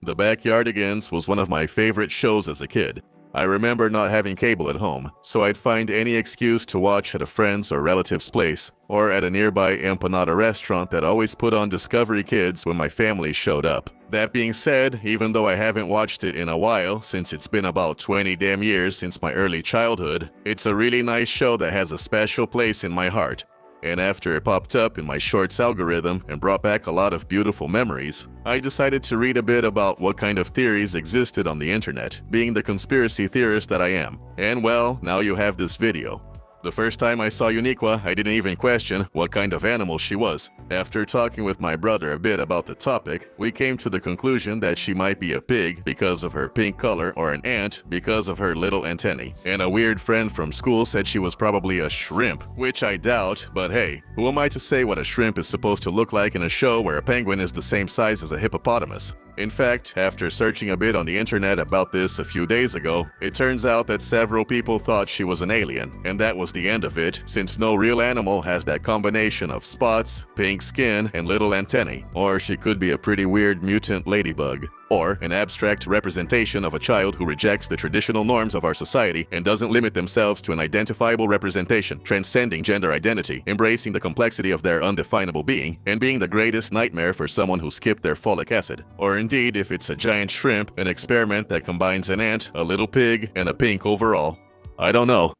The Backyardigans was one of my favorite shows as a kid. I remember not having cable at home, so I'd find any excuse to watch at a friend's or relative's place, or at a nearby empanada restaurant that always put on Discovery Kids when my family showed up. That being said, even though I haven't watched it in a while, since it's been about 20 damn years since my early childhood, it's a really nice show that has a special place in my heart. And after it popped up in my Shorts algorithm and brought back a lot of beautiful memories, I decided to read a bit about what kind of theories existed on the internet, being the conspiracy theorist that I am. And well, now you have this video. The first time I saw Uniqua, I didn't even question what kind of animal she was. After talking with my brother a bit about the topic, we came to the conclusion that she might be a pig because of her pink color or an ant because of her little antennae. And a weird friend from school said she was probably a shrimp, which I doubt, but hey, who am I to say what a shrimp is supposed to look like in a show where a penguin is the same size as a hippopotamus? In fact, after searching a bit on the internet about this a few days ago, it turns out that several people thought she was an alien, and that was the end of it, since no real animal has that combination of spots, pink skin, and little antennae. Or she could be a pretty weird mutant ladybug. Or an abstract representation of a child who rejects the traditional norms of our society and doesn't limit themselves to an identifiable representation, transcending gender identity, embracing the complexity of their undefinable being, and being the greatest nightmare for someone who skipped their folic acid. Or indeed, if it's a giant shrimp, an experiment that combines an ant, a little pig, and a pink overall. I don't know.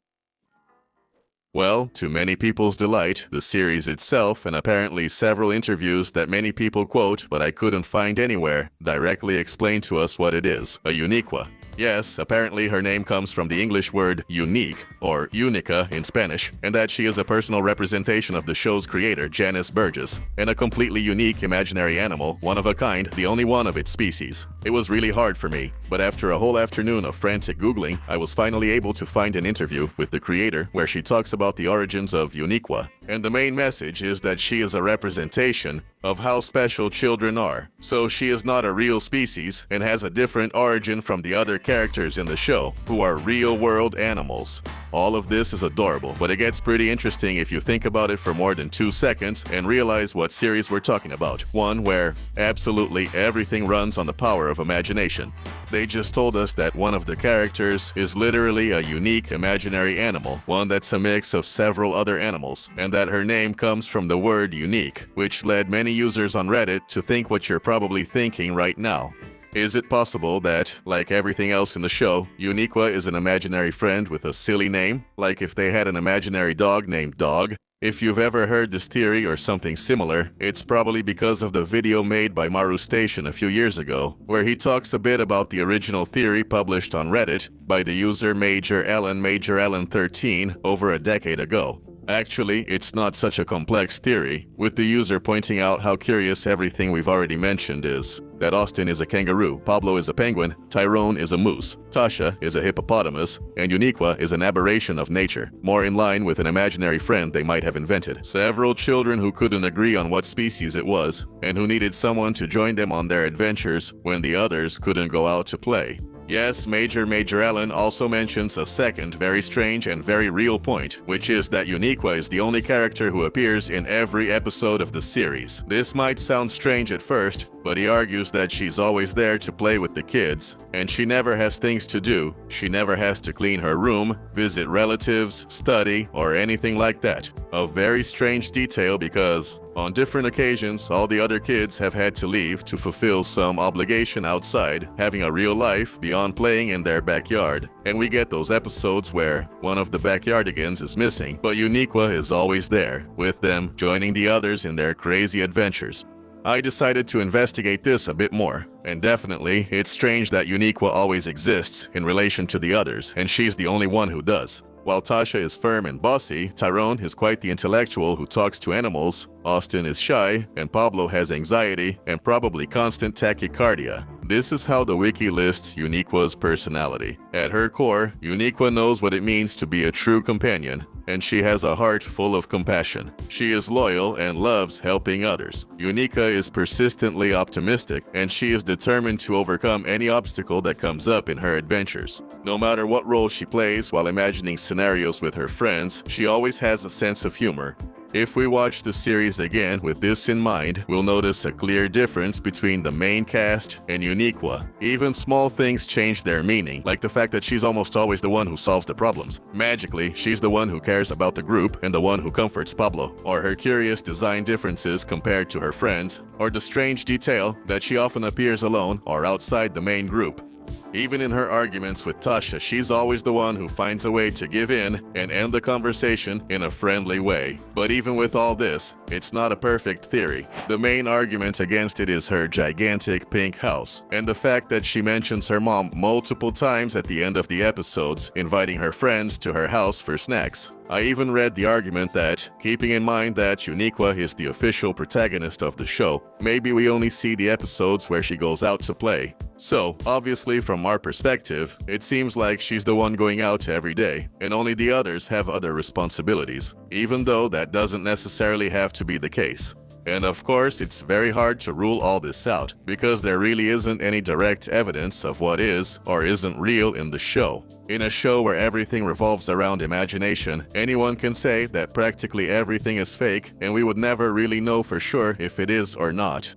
Well, to many people's delight, the series itself, and apparently several interviews that many people quote but I couldn't find anywhere, directly explain to us what it is: a Uniqua. Yes, apparently her name comes from the English word unique, or única in Spanish, and that she is a personal representation of the show's creator, Janice Burgess, and a completely unique imaginary animal, one of a kind, the only one of its species. It was really hard for me, but after a whole afternoon of frantic Googling, I was finally able to find an interview with the creator where she talks about the origins of Uniqua, and the main message is that she is a representation of how special children are. So she is not a real species and has a different origin from the other characters in the show, who are real-world animals. All of this is adorable, but it gets pretty interesting if you think about it for more than 2 seconds and realize what series we're talking about. One where absolutely everything runs on the power of imagination. They just told us that one of the characters is literally a unique imaginary animal, one that's a mix of several other animals, and that her name comes from the word unique, which led many users on Reddit to think what you're probably thinking right now. Is it possible that, like everything else in the show, Uniqua is an imaginary friend with a silly name? Like if they had an imaginary dog named Dog? If you've ever heard this theory or something similar, it's probably because of the video made by Maru Station a few years ago, where he talks a bit about the original theory published on Reddit by the user Major Allen 13 over a decade ago. Actually, it's not such a complex theory, with the user pointing out how curious everything we've already mentioned is. That Austin is a kangaroo, Pablo is a penguin, Tyrone is a moose, Tasha is a hippopotamus, and Uniqua is an aberration of nature, more in line with an imaginary friend they might have invented. Several children who couldn't agree on what species it was, and who needed someone to join them on their adventures when the others couldn't go out to play. Yes, Major Allen also mentions a second very strange and very real point, which is that Uniqua is the only character who appears in every episode of the series. This might sound strange at first, but he argues that she's always there to play with the kids, and she never has things to do. She never has to clean her room, visit relatives, study, or anything like that. A very strange detail because, on different occasions, all the other kids have had to leave to fulfill some obligation outside, having a real life beyond playing in their backyard. And we get those episodes where one of the Backyardigans is missing, but Uniqua is always there, with them, joining the others in their crazy adventures. I decided to investigate this a bit more, and definitely, it's strange that Uniqua always exists in relation to the others, and she's the only one who does. While Tasha is firm and bossy, Tyrone is quite the intellectual who talks to animals, Austin is shy, and Pablo has anxiety and probably constant tachycardia. This is how the wiki lists Uniqua's personality. At her core, Uniqua knows what it means to be a true companion, and she has a heart full of compassion. She is loyal and loves helping others. Uniqua is persistently optimistic, and she is determined to overcome any obstacle that comes up in her adventures. No matter what role she plays while imagining scenarios with her friends, she always has a sense of humor. If we watch the series again with this in mind, we'll notice a clear difference between the main cast and Uniqua. Even small things change their meaning, like the fact that she's almost always the one who solves the problems. Magically, she's the one who cares about the group and the one who comforts Pablo, or her curious design differences compared to her friends, or the strange detail that she often appears alone or outside the main group. Even in her arguments with Tasha, she's always the one who finds a way to give in and end the conversation in a friendly way. But even with all this, it's not a perfect theory. The main argument against it is her gigantic pink house, and the fact that she mentions her mom multiple times at the end of the episodes, inviting her friends to her house for snacks. I even read the argument that, keeping in mind that Uniqua is the official protagonist of the show, maybe we only see the episodes where she goes out to play. So, obviously from our perspective, it seems like she's the one going out every day, and only the others have other responsibilities, even though that doesn't necessarily have to be the case. And of course, it's very hard to rule all this out, because there really isn't any direct evidence of what is or isn't real in the show. In a show where everything revolves around imagination, anyone can say that practically everything is fake, and we would never really know for sure if it is or not.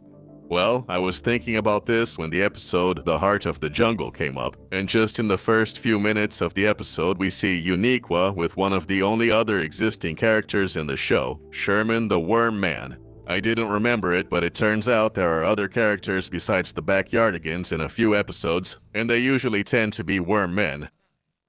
Well, I was thinking about this when the episode The Heart of the Jungle came up, and just in the first few minutes of the episode we see Uniqua with one of the only other existing characters in the show, Sherman the Worm Man. I didn't remember it, but it turns out there are other characters besides the Backyardigans in a few episodes, and they usually tend to be worm men.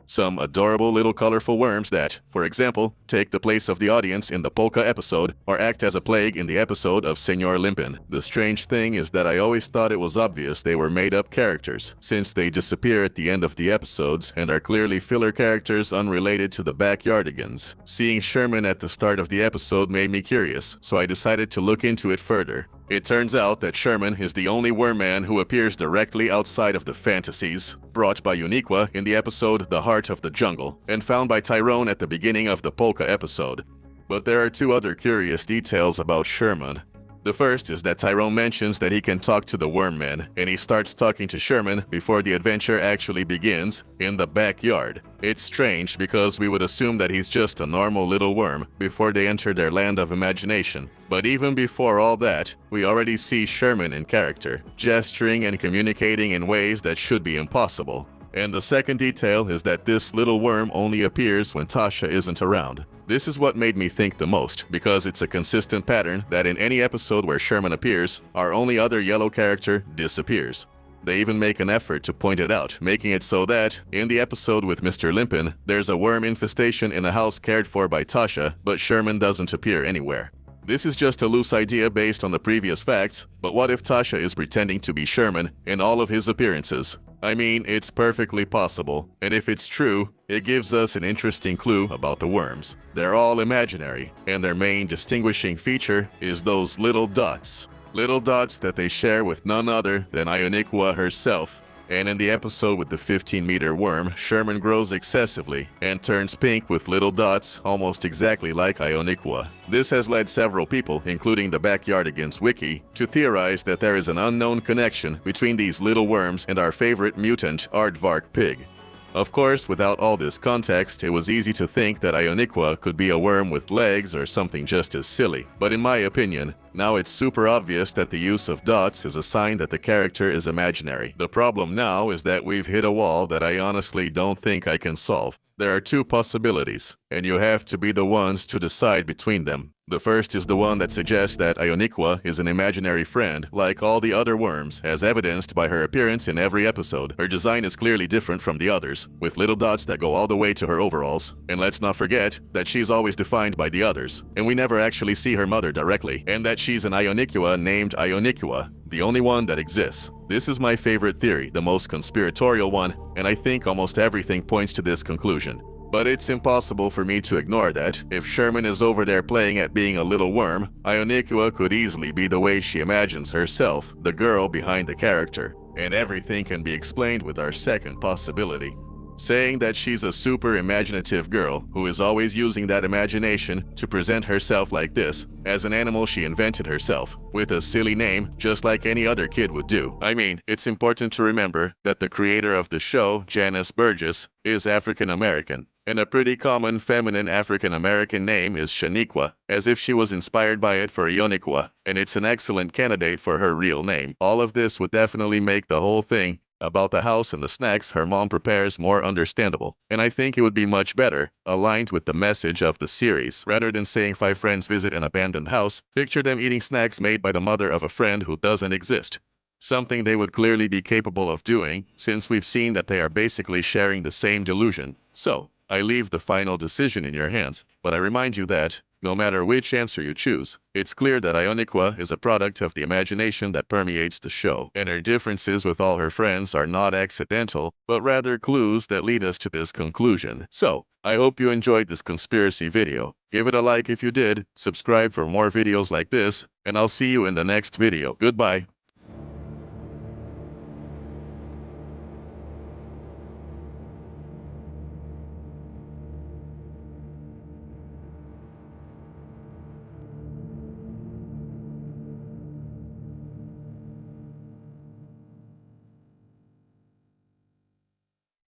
Some adorable little colorful worms that, for example, take the place of the audience in the polka episode or act as a plague in the episode of Senor Limpin. The strange thing is that I always thought it was obvious they were made-up characters, since they disappear at the end of the episodes and are clearly filler characters unrelated to the Backyardigans. Seeing Sherman at the start of the episode made me curious, so I decided to look into it further. It turns out that Sherman is the only worm man who appears directly outside of the fantasies, brought by Uniqua in the episode The Heart of the Jungle, and found by Tyrone at the beginning of the polka episode. But there are two other curious details about Sherman. The first is that Tyrone mentions that he can talk to the worm men, and he starts talking to Sherman before the adventure actually begins, in the backyard. It's strange because we would assume that he's just a normal little worm before they enter their land of imagination. But even before all that, we already see Sherman in character, gesturing and communicating in ways that should be impossible. And the second detail is that this little worm only appears when Tasha isn't around. This is what made me think the most, because it's a consistent pattern that in any episode where Sherman appears, our only other yellow character disappears. They even make an effort to point it out, making it so that, in the episode with Mr. Limpin, there's a worm infestation in a house cared for by Tasha, but Sherman doesn't appear anywhere. This is just a loose idea based on the previous facts, but what if Tasha is pretending to be Sherman in all of his appearances? I mean, it's perfectly possible, and if it's true, it gives us an interesting clue about the worms. They're all imaginary, and their main distinguishing feature is those little dots. Little dots that they share with none other than Uniqua herself. And in the episode with the 15-meter worm, Sherman grows excessively and turns pink with little dots almost exactly like Uniqua. This has led several people, including the Backyardigans wiki, to theorize that there is an unknown connection between these little worms and our favorite mutant aardvark pig. Of course, without all this context, it was easy to think that Uniqua could be a worm with legs or something just as silly. But in my opinion, now it's super obvious that the use of dots is a sign that the character is imaginary. The problem now is that we've hit a wall that I honestly don't think I can solve. There are two possibilities, and you have to be the ones to decide between them. The first is the one that suggests that Uniqua is an imaginary friend, like all the other worms, as evidenced by her appearance in every episode. Her design is clearly different from the others, with little dots that go all the way to her overalls. And let's not forget that she's always defined by the others, and we never actually see her mother directly, and that she's an Uniqua named Uniqua, the only one that exists. This is my favorite theory, the most conspiratorial one, and I think almost everything points to this conclusion. But it's impossible for me to ignore that. If Sherman is over there playing at being a little worm, Uniqua could easily be the way she imagines herself, the girl behind the character. And everything can be explained with our second possibility. Saying that she's a super imaginative girl who is always using that imagination to present herself like this, as an animal she invented herself, with a silly name just like any other kid would do. I mean, it's important to remember that the creator of the show, Janice Burgess, is African American. And a pretty common feminine African-American name is Shaniqua, as if she was inspired by it for Uniqua, and it's an excellent candidate for her real name. All of this would definitely make the whole thing about the house and the snacks her mom prepares more understandable. And I think it would be much better, aligned with the message of the series. Rather than saying 5 friends visit an abandoned house, picture them eating snacks made by the mother of a friend who doesn't exist. Something they would clearly be capable of doing, since we've seen that they are basically sharing the same delusion. So, I leave the final decision in your hands, but I remind you that, no matter which answer you choose, it's clear that Ioniqua is a product of the imagination that permeates the show, and her differences with all her friends are not accidental, but rather clues that lead us to this conclusion. So, I hope you enjoyed this conspiracy video. Give it a like if you did, subscribe for more videos like this, and I'll see you in the next video. Goodbye.